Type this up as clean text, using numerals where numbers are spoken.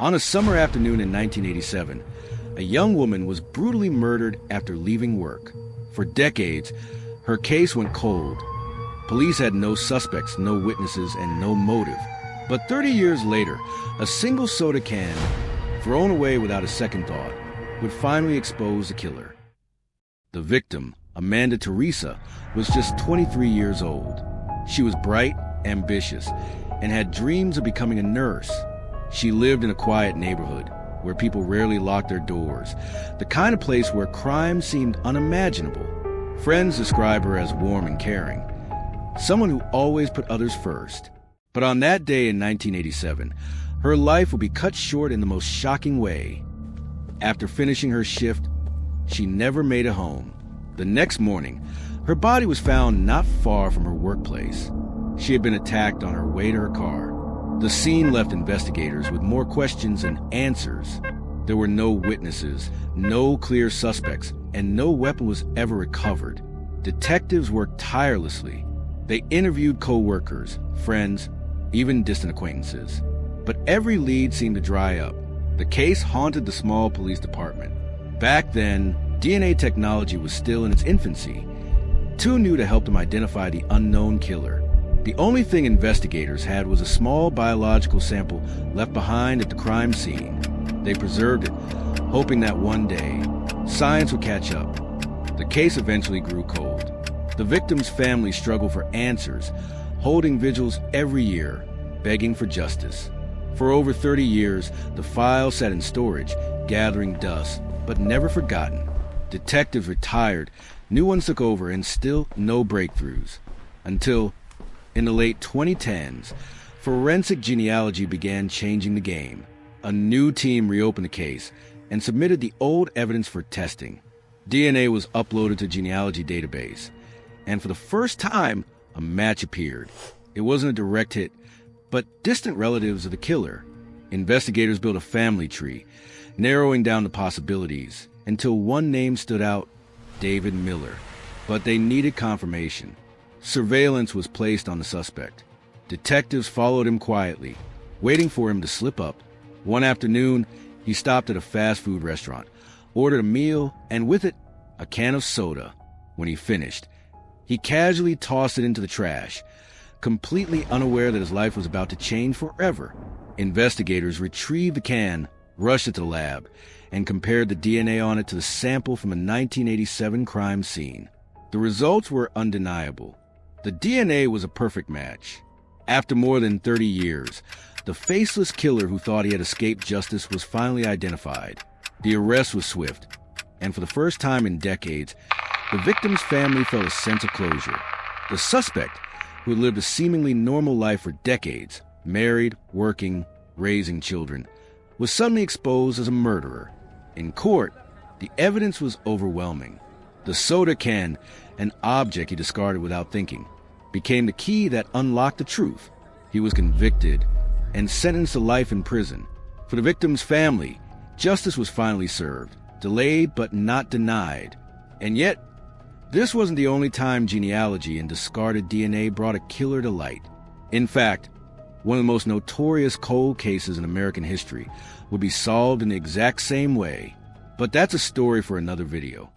On a summer afternoon in 1987, a young woman was brutally murdered after leaving work. For decades, her case went cold. Police had no suspects, no witnesses, and no motive. But 30 years later, a single soda can, thrown away without a second thought, would finally expose the killer. The victim, Amanda Teresa, was just 23 years old. She was bright, ambitious, and had dreams of becoming a nurse. She lived in a quiet neighborhood where people rarely locked their doors, the kind of place where crime seemed unimaginable. Friends describe her as warm and caring, someone who always put others first. But on that day in 1987, her life would be cut short in the most shocking way. After finishing her shift, she never made it home. The next morning, her body was found not far from her workplace. She had been attacked on her way to her car. The scene left investigators with more questions than answers. There were no witnesses, no clear suspects, and no weapon was ever recovered. Detectives worked tirelessly. They interviewed co-workers, friends, even distant acquaintances. But every lead seemed to dry up. The case haunted the small police department. Back then, DNA technology was still in its infancy. Too new to help them identify the unknown killer. The only thing investigators had was a small biological sample left behind at the crime scene. They preserved it, hoping that one day, science would catch up. The case eventually grew cold. The victim's family struggled for answers, holding vigils every year, begging for justice. For over 30 years, the file sat in storage, gathering dust, but never forgotten. Detectives retired, new ones took over, and still no breakthroughs. Until, in the late 2010s, forensic genealogy began changing the game. A new team reopened the case and submitted the old evidence for testing. DNA was uploaded to genealogy database, and for the first time, a match appeared. It wasn't a direct hit, but distant relatives of the killer. Investigators built a family tree, narrowing down the possibilities, until one name stood out, David Miller. But they needed confirmation. Surveillance was placed on the suspect. Detectives followed him quietly, waiting for him to slip up. One afternoon, he stopped at a fast food restaurant, ordered a meal, and with it, a can of soda. When he finished, he casually tossed it into the trash, completely unaware that his life was about to change forever. Investigators retrieved the can, rushed it to the lab, and compared the DNA on it to the sample from a 1987 crime scene. The results were undeniable. The DNA was a perfect match. After more than 30 years, the faceless killer who thought he had escaped justice was finally identified. The arrest was swift, and for the first time in decades, the victim's family felt a sense of closure. The suspect, who had lived a seemingly normal life for decades, married, working, raising children, was suddenly exposed as a murderer. In court, the evidence was overwhelming. The soda can, an object he discarded without thinking, became the key that unlocked the truth. He was convicted and sentenced to life in prison. For the victim's family, justice was finally served, delayed but not denied. And yet, this wasn't the only time genealogy and discarded DNA brought a killer to light. In fact, one of the most notorious cold cases in American history would be solved in the exact same way. But that's a story for another video.